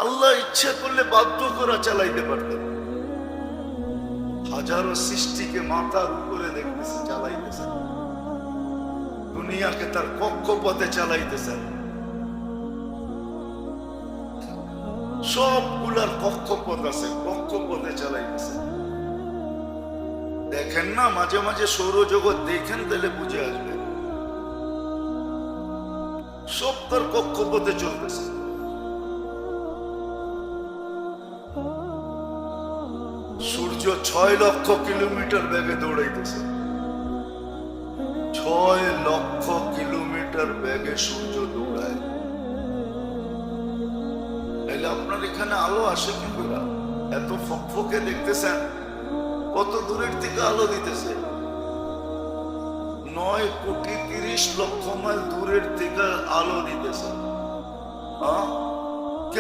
আল্লাহ ইচ্ছা করলে বাধ্য করা চালাইতে পারতেন। হাজারো সৃষ্টিকে মাথার উপরে দেখতেছে, চালাইতেছেন। দুনিয়াকে তার কক্ষপথে চালাইতেছেন। সবগুলার কক্ষপথ আছে, কক্ষপথে চালাইতেছেন। দেখেন না মাঝে মাঝে সৌরজগৎ, দেখেন তাহলে বুঝে আসবে। সব তার কক্ষপথে চলতেছে। সূর্য 6 লক্ষ কিলোমিটার বেগে দৌড়াইতেছে। 6 লক্ষ কিলোমিটার বেগে সূর্য দৌড়ায়। তাহলে আপনার এখানে আলো আসে কি করে? এত ফকফকে দেখতেছেন, কত দূরের থেকে আলো দিতেছে? 9 কোটি 30 লক্ষ মাইল দূরের থেকে আলো দিতেছে।